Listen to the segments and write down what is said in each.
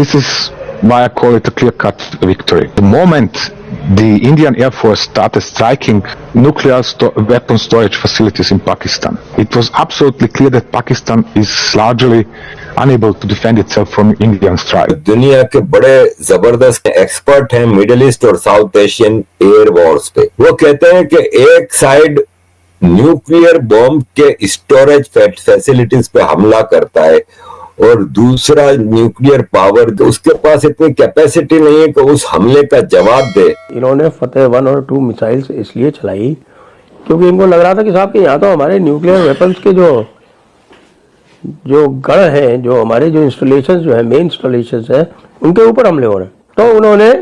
This is why I call it a clear-cut victory. The moment the Indian Air Force started striking nuclear weapon storage facilities in Pakistan, it was absolutely clear that Pakistan is largely unable to defend itself from Indian strike. दुनिया के बड़े जबरदस्त expert हैं middle east और south Asian air Wars पे। वो कहते हैं कि एक साइड न्यूक्लियर बॉम्ब के स्टोरेज फैसिलिटीज पे हमला करता है और दूसरा न्यूक्लियर पावर, उसके पास इतनी कैपेसिटी नहीं है कि उस हमले का जवाब दे। इन्होंने फतेह 1 और 2 मिसाइल्स इसलिए चलाई क्योंकि इनको लग रहा था कि साहब कि यहाँ तो हमारे न्यूक्लियर वेपन्स के जो गढ़ हैं, जो हमारे जो इंस्टॉलेशन जो है, मेन इंस्टॉलेशन है, उनके ऊपर हमले हो रहे हैं, तो उन्होंने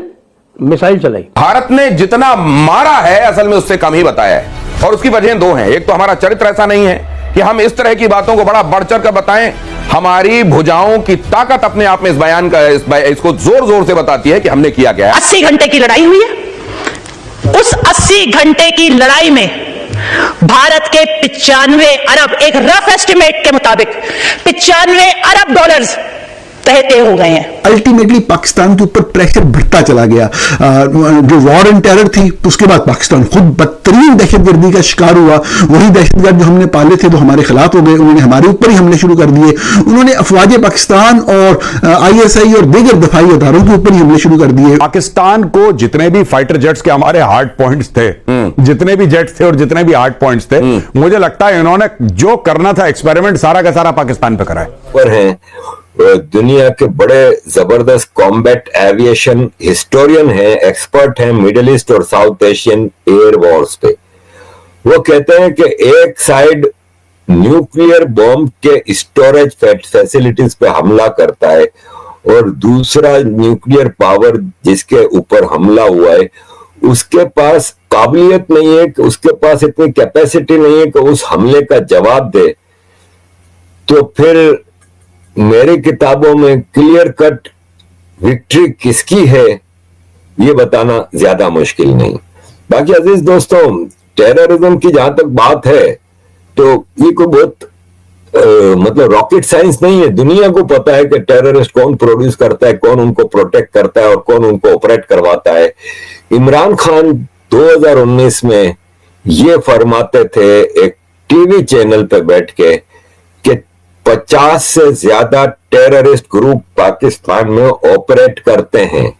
मिसाइल चलाई। भारत ने जितना मारा है असल में उससे कम ही बताया है और उसकी वजह दो हैं। एक तो हमारा चरित्र ऐसा नहीं है कि हम इस तरह की बातों को बड़ा बढ़ चढ़ कर बताएं। हमारी भुजाओं की ताकत अपने आप में इस बयान का इसको जोर जोर से बताती है कि हमने किया क्या है। 80 घंटे की लड़ाई हुई है। उस 80 घंटे की लड़ाई में भारत के 95 अरब, एक रफ एस्टिमेट के मुताबिक 95 अरब डॉलर्स तय हो गए हैं। अल्टीमेटली पाकिस्तान के ऊपर प्रेशर बढ़ता चला गया। जो वॉर एंड टेरर थी, उसके बाद पाकिस्तान खुद बदतरीन दहशतगर्दी का शिकार हुआ। वही दहशतगर्द जो हमने पाले थे वो हमारे खिलाफ हो गए, उन्होंने हमारे ऊपर ही हमले शुरू कर दिए। उन्होंने अफवाज पाकिस्तान और ISI और दीगर दफाई अदारों के ऊपर ही हमले शुरू कर दिए। पाकिस्तान को जितने भी फाइटर जेट्स के हमारे हार्ड पॉइंट्स थे, जितने भी जेट्स थे और जितने भी हार्ड पॉइंट्स थे, मुझे लगता है इन्होंने जो करना था एक्सपेरिमेंट सारा का सारा पाकिस्तान पे करा है। दुनिया के बड़े जबरदस्त कॉम्बैट एविएशन हिस्टोरियन हैं, एक्सपर्ट हैं मिडिल ईस्ट और साउथ एशियन एयर वॉर्स पे। वो कहते हैं कि एक साइड न्यूक्लियर बॉम्ब के स्टोरेज फैसिलिटीज पे हमला करता है और दूसरा न्यूक्लियर पावर जिसके ऊपर हमला हुआ है उसके पास काबिलियत नहीं है, कि उसके पास इतनी कैपेसिटी नहीं है कि उस हमले का जवाब दे। तो फिर मेरी किताबों में क्लियर कट विक्ट्री किसकी है ये बताना ज्यादा मुश्किल नहीं। बाकी अजीज दोस्तों, टेररिज्म की जहां तक बात है तो ये कोई बहुत मतलब रॉकेट साइंस नहीं है। दुनिया को पता है कि टेररिस्ट कौन प्रोड्यूस करता है, कौन उनको प्रोटेक्ट करता है और कौन उनको ऑपरेट करवाता है। इमरान खान 2019 में ये फरमाते थे एक टीवी चैनल पे बैठ के कि 50 से ज्यादा टेररिस्ट ग्रुप पाकिस्तान में ऑपरेट करते हैं।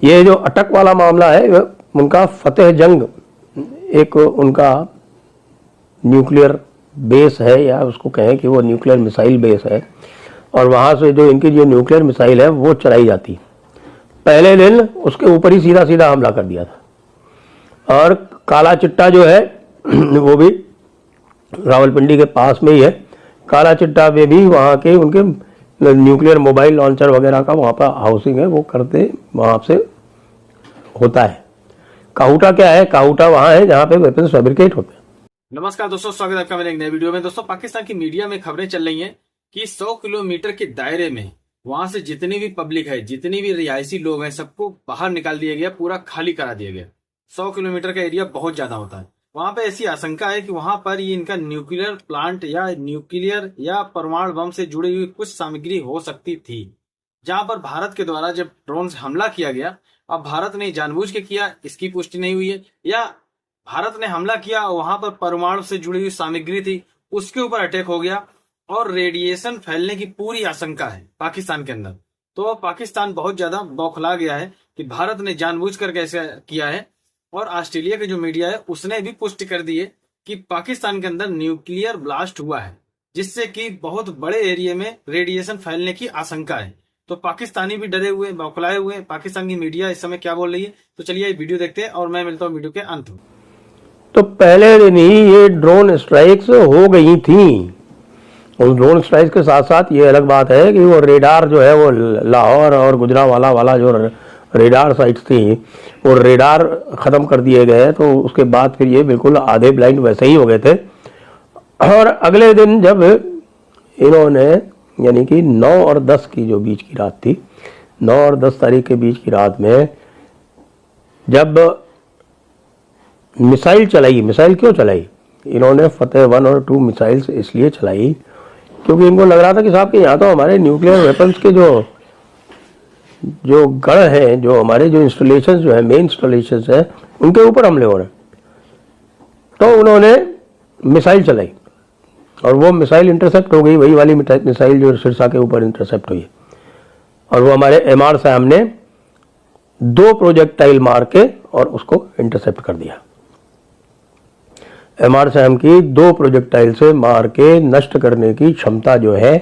ये जो अटक वाला मामला है, उनका फतेह जंग एक उनका न्यूक्लियर बेस है, या उसको कहें कि वो न्यूक्लियर मिसाइल बेस है, और वहाँ से जो इनकी जो न्यूक्लियर मिसाइल है वो चलाई जाती। पहले दिन उसके ऊपर ही सीधा सीधा हमला कर दिया था। और काला चिट्टा जो है वो भी रावलपिंडी के पास में ही है। काला चिट्टा में भी वहाँ के उनके न्यूक्लियर मोबाइल लॉन्चर वगैरह का वहाँ पर हाउसिंग है, वो करते वहाँ से होता है। काहुटा क्या है? काहुटा वहाँ है जहाँ पे वेपन्स फैब्रिकेट होते हैं। नमस्कार दोस्तों, स्वागत है आपका मेरे एक नए वीडियो में। दोस्तों, पाकिस्तान की मीडिया में खबरें चल रही हैं कि 100 किलोमीटर के दायरे में वहां से जितनी भी पब्लिक है, जितनी भी रिहायशी लोग हैं, सबको बाहर निकाल दिया गया, पूरा खाली करा दिया गया। 100 किलोमीटर का एरिया बहुत ज्यादा होता है। वहां पे ऐसी आशंका है कि वहां पर ये इनका न्यूक्लियर प्लांट या न्यूक्लियर या परमाणु बम से जुड़ी हुई कुछ सामग्री हो सकती थी, जहां पर भारत के द्वारा जब ड्रोन से हमला किया गया, अब भारत ने जानबूझ के किया, इसकी पुष्टि नहीं हुई है, या भारत ने हमला किया वहां पर परमाणु से जुड़ी हुई सामग्री थी, उसके ऊपर अटैक हो गया और रेडिएशन फैलने की पूरी आशंका है पाकिस्तान के अंदर। तो पाकिस्तान बहुत ज्यादा बौखला गया है कि भारत ने जानबूझकर कैसे किया है। और ऑस्ट्रेलिया के जो मीडिया है उसने भी पुष्टि कर दी है कि पाकिस्तान के अंदर न्यूक्लियर ब्लास्ट हुआ है, जिससे कि बहुत बड़े एरिया में रेडिएशन फैलने की आशंका है। तो पाकिस्तानी भी डरे हुए, बौखलाए हुए। पाकिस्तान की मीडिया इस समय क्या बोल रही है, तो चलिए वीडियो देखते हैं और मैं मिलता हूँ वीडियो के अंत में। तो पहले दिन ही ये ड्रोन स्ट्राइक्स हो गई थी। उन ड्रोन स्ट्राइक्स के साथ साथ ये अलग बात है कि वो रेडार जो है वो लाहौर और गुजरांवाला वाला जो रेडार साइट्स थी वो रेडार ख़त्म कर दिए गए। तो उसके बाद फिर ये बिल्कुल आधे ब्लाइंड वैसे ही हो गए थे। और अगले दिन जब इन्होंने यानी कि 9 और 10 की जो बीच की रात थी, 9 और 10 तारीख के बीच की रात में जब मिसाइल चलाई, मिसाइल क्यों चलाई? इन्होंने फतेह 1 और 2 मिसाइल्स इसलिए चलाई क्योंकि इनको लग रहा था कि साहब कि यहाँ तो हमारे न्यूक्लियर वेपन्स के जो जो गढ़ हैं, जो हमारे जो इंस्टॉलेशन जो है, मेन इंस्टॉलेशन है, उनके ऊपर हमले हो रहे हैं। तो उन्होंने मिसाइल चलाई और वो मिसाइल इंटरसेप्ट हो गई, वही वाली मिसाइल जो सिरसा के ऊपर इंटरसेप्ट हुई है। और वो हमारे एमआर साहब ने 2 प्रोजेक्टाइल मार के और उसको इंटरसेप्ट कर दिया। एमआर साहब की 2 प्रोजेक्टाइल से मार के नष्ट करने की क्षमता जो है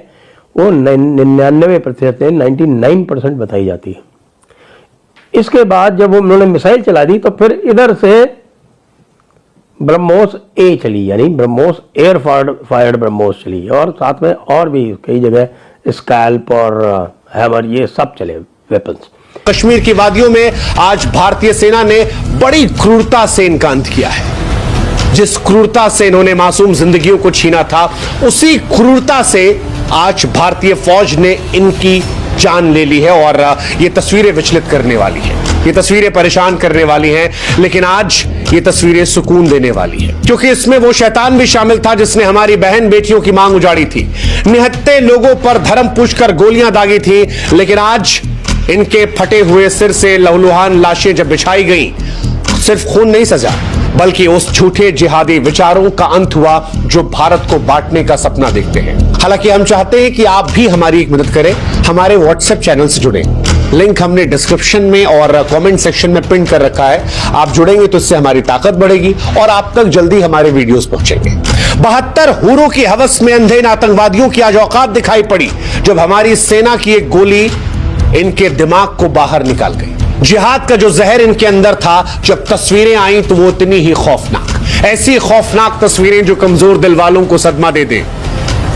वो 99% से 99% बताई जाती है। इसके बाद जब उन्होंने मिसाइल चला दी तो फिर इधर से ब्रह्मोस ए चली, यानी ब्रह्मोस एयर फायर्ड ब्रह्मोस चली, और साथ में और भी कई जगह स्कैल्प और हैमर ये सब चले वेपन्स। कश्मीर की वादियों में आज भारतीय सेना ने बड़ी क्रूरता से इनका अंत किया है। जिस क्रूरता से इन्होंने मासूम जिंदगियों को छीना था, उसी क्रूरता से आज भारतीय फौज ने इनकी जान ले ली है। और ये तस्वीरें विचलित करने वाली हैं, ये तस्वीरें परेशान करने वाली हैं, लेकिन आज ये तस्वीरें सुकून देने वाली है, क्योंकि इसमें वो शैतान भी शामिल था जिसने हमारी बहन बेटियों की मांग उजाड़ी थी, निहत्थे लोगों पर धर्म पूछकर गोलियां दागी थी। लेकिन आज इनके फटे हुए सिर से लहूलुहान लाशें जब बिछाई गई, सिर्फ खून नहीं सजा, बल्कि उस झूठे जिहादी विचारों का अंत हुआ जो भारत को बांटने का सपना देखते हैं। हालांकि हम चाहते हैं कि आप भी हमारी एक मदद करें, हमारे व्हाट्सएप चैनल से जुड़ें। लिंक हमने डिस्क्रिप्शन में और कमेंट सेक्शन में पिन कर रखा है। आप जुड़ेंगे तो इससे हमारी ताकत बढ़ेगी और आप तक जल्दी हमारे वीडियोस पहुंचेंगे। 72 हूरों की हवस में अंधे इन आतंकवादियों की आज औकात दिखाई पड़ी जब हमारी सेना की एक गोली इनके दिमाग को बाहर निकाल गई। जिहाद का जो जहर इनके अंदर था, जब तस्वीरें आई तो वो इतनी ही खौफनाक, ऐसी खौफनाक तस्वीरें जो कमजोर दिल वालों को सदमा दे दें।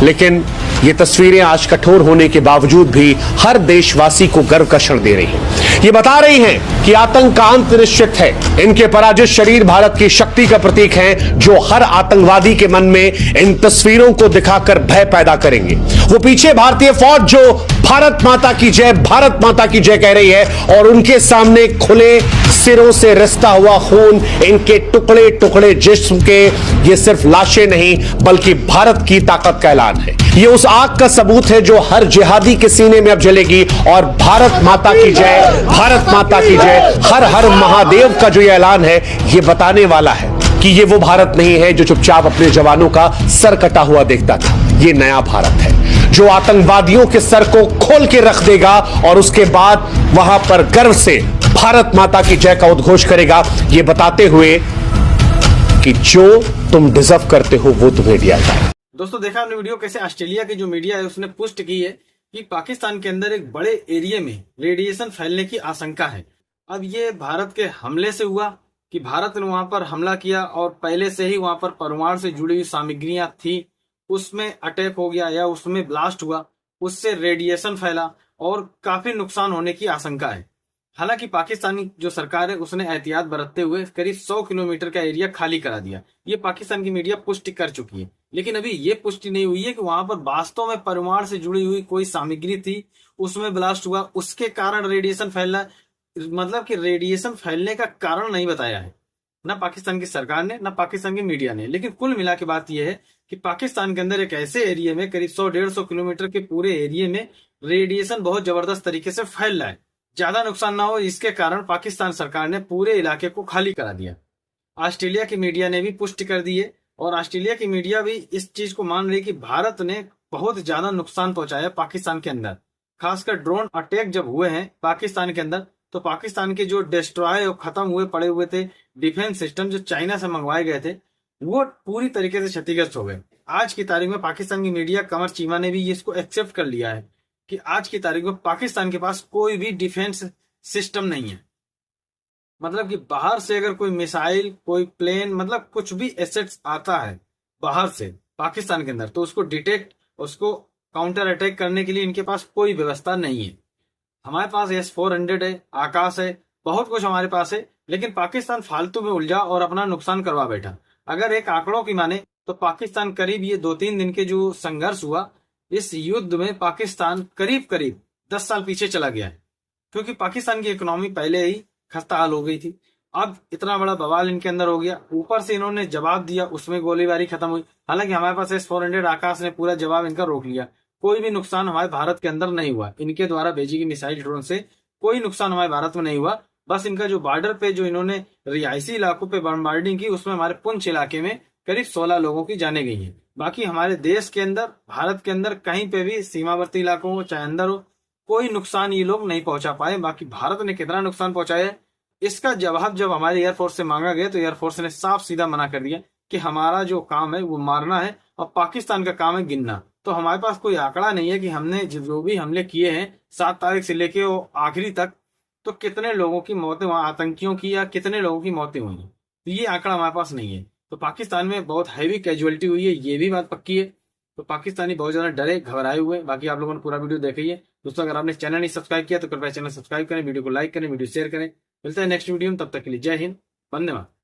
लेकिन ये तस्वीरें आज कठोर होने के बावजूद भी हर देशवासी को गर्व का क्षण दे रही हैं। ये बता रही हैं कि आतंक का अंत निश्चित है। इनके पराजित शरीर भारत की शक्ति का प्रतीक हैं, जो हर आतंकवादी के मन में इन तस्वीरों को दिखाकर भय पैदा करेंगे। वो पीछे भारतीय फौज जो भारत माता की जय, भारत माता की जय कह रही है, और उनके सामने खुले सिरों से रिश्ता हुआ खून, इनके टुकड़े टुकड़े जिस्म के, ये सिर्फ लाशें नहीं बल्कि भारत की ताकत का ऐलान है। ये उस आग का सबूत है जो हर जिहादी के सीने में अब जलेगी। और भारत माता की जय, भारत माता की जय, हर हर महादेव का जो ये ऐलान है, ये बताने वाला है कि ये वो भारत नहीं है जो चुपचाप अपने जवानों का सर कटा हुआ देखता था। ये नया भारत है जो आतंकवादियों के सर को खोल के रख देगा और उसके बाद वहां पर गर्व से भारत माता की जय का उद्घोष करेगा, ये बताते हुए कि जो तुम डिजर्व करते हो वो तुम्हें दिया जाए। दोस्तों, देखा आपने वीडियो कैसे ऑस्ट्रेलिया की जो मीडिया है उसने पुष्टि की है कि पाकिस्तान के अंदर एक बड़े एरिया में रेडिएशन फैलने की आशंका है। अब ये भारत के हमले से हुआ कि भारत ने वहां पर हमला किया और पहले से ही वहां पर परमाणु से जुड़ी हुई सामग्रियां थी, उसमें अटैक हो गया या उसमें ब्लास्ट हुआ, उससे रेडिएशन फैला और काफी नुकसान होने की आशंका है। हालांकि पाकिस्तानी जो सरकार है उसने एहतियात बरतते हुए करीब 100 किलोमीटर का एरिया खाली करा दिया। ये पाकिस्तान की मीडिया पुष्टि कर चुकी है, लेकिन अभी ये पुष्टि नहीं हुई है कि वहां पर वास्तव में परमाणु से जुड़ी हुई कोई सामग्री थी, उसमें ब्लास्ट हुआ, उसके कारण रेडिएशन फैला। मतलब कि रेडिएशन फैलने का कारण नहीं बताया है ना पाकिस्तान की सरकार ने, ना पाकिस्तान की मीडिया ने। लेकिन कुल मिला के बात यह है कि पाकिस्तान के अंदर एक ऐसे एरिया में करीब 100-150 किलोमीटर के पूरे एरिया में रेडिएशन बहुत जबरदस्त तरीके से फैल रहा है। ज्यादा नुकसान ना हो इसके कारण पाकिस्तान सरकार ने पूरे इलाके को खाली करा दिया। ऑस्ट्रेलिया की मीडिया ने भी पुष्टि कर दी है और ऑस्ट्रेलिया की मीडिया भी इस चीज को मान रही है कि भारत ने बहुत ज्यादा नुकसान पहुंचाया पाकिस्तान के अंदर। खासकर ड्रोन अटैक जब हुए हैं पाकिस्तान के अंदर, तो पाकिस्तान के जो डिस्ट्रॉय और खत्म हुए पड़े हुए थे डिफेंस सिस्टम जो चाइना से मंगवाए गए थे, वो पूरी तरीके से क्षतिग्रस्त हो गए। आज की तारीख में पाकिस्तान की मीडिया, कमर चीमा ने भी इसको एक्सेप्ट कर लिया है कि आज की तारीख में पाकिस्तान के पास कोई भी डिफेंस सिस्टम नहीं है। मतलब कि बाहर से अगर कोई मिसाइल, कोई प्लेन, मतलब कुछ भी एसेट्स आता है बाहर से पाकिस्तान के अंदर, तो उसको डिटेक्ट, उसको काउंटर अटैक करने के लिए इनके पास कोई व्यवस्था नहीं है। हमारे पास S-400 है, आकाश है, बहुत कुछ हमारे पास है, लेकिन पाकिस्तान फालतू में उलझा और अपना नुकसान करवा बैठा। अगर एक आंकड़ों की माने तो पाकिस्तान करीब ये 2-3 दिन के जो संघर्ष हुआ, इस युद्ध में पाकिस्तान करीब 10 साल पीछे चला गया है, क्योंकि पाकिस्तान की इकोनॉमी पहले ही खस्ता हाल हो गई थी। अब इतना बड़ा बवाल इनके अंदर हो गया, ऊपर से इन्होंने जवाब दिया, उसमें गोलीबारी खत्म हुई। हालांकि हमारे पास S-400 आकाश ने पूरा जवाब इनका रोक लिया, कोई भी नुकसान हमारे भारत के अंदर नहीं हुआ। इनके द्वारा भेजी गई मिसाइल ड्रोन से कोई नुकसान हमारे भारत में नहीं हुआ। बस इनका जो बॉर्डर पे जो इन्होंने रिहायशी इलाकों पे बमबार्डिंग की, उसमें हमारे पुंछ इलाके में करीब 16 लोगों की जाने गई है। बाकी हमारे देश के अंदर, भारत के अंदर कहीं पे भी सीमावर्ती इलाकों हो चाहे अंदर हो, कोई नुकसान ये लोग नहीं पहुंचा पाए। बाकी भारत ने कितना नुकसान पहुंचाया है, इसका जवाब जब हमारे एयरफोर्स से मांगा गया तो एयरफोर्स ने साफ सीधा मना कर दिया कि हमारा जो काम है वो मारना है और पाकिस्तान का काम है गिनना। तो हमारे पास कोई आंकड़ा नहीं है कि हमने जो भी हमले किए हैं 7 तारीख से लेके आखिरी तक, तो कितने लोगों की मौतें वहां आतंकियों की या कितने लोगों की मौतें हुई हैं, तो ये आंकड़ा हमारे पास नहीं है। तो पाकिस्तान में बहुत हैवी कैजुअलिटी हुई है, ये भी बात पक्की है। तो पाकिस्तानी बहुत ज्यादा डरे, घबराए हुए। बाकी आप लोगों ने पूरा वीडियो देखा ही है। दोस्तों अगर आपने चैनल नहीं सब्सक्राइब किया तो कृपया चैनल सब्सक्राइब करें, वीडियो को लाइक करें, वीडियो शेयर करें। मिलते हैं नेक्स्ट वीडियो में, तब तक के लिए जय हिंद, वंदे मातरम।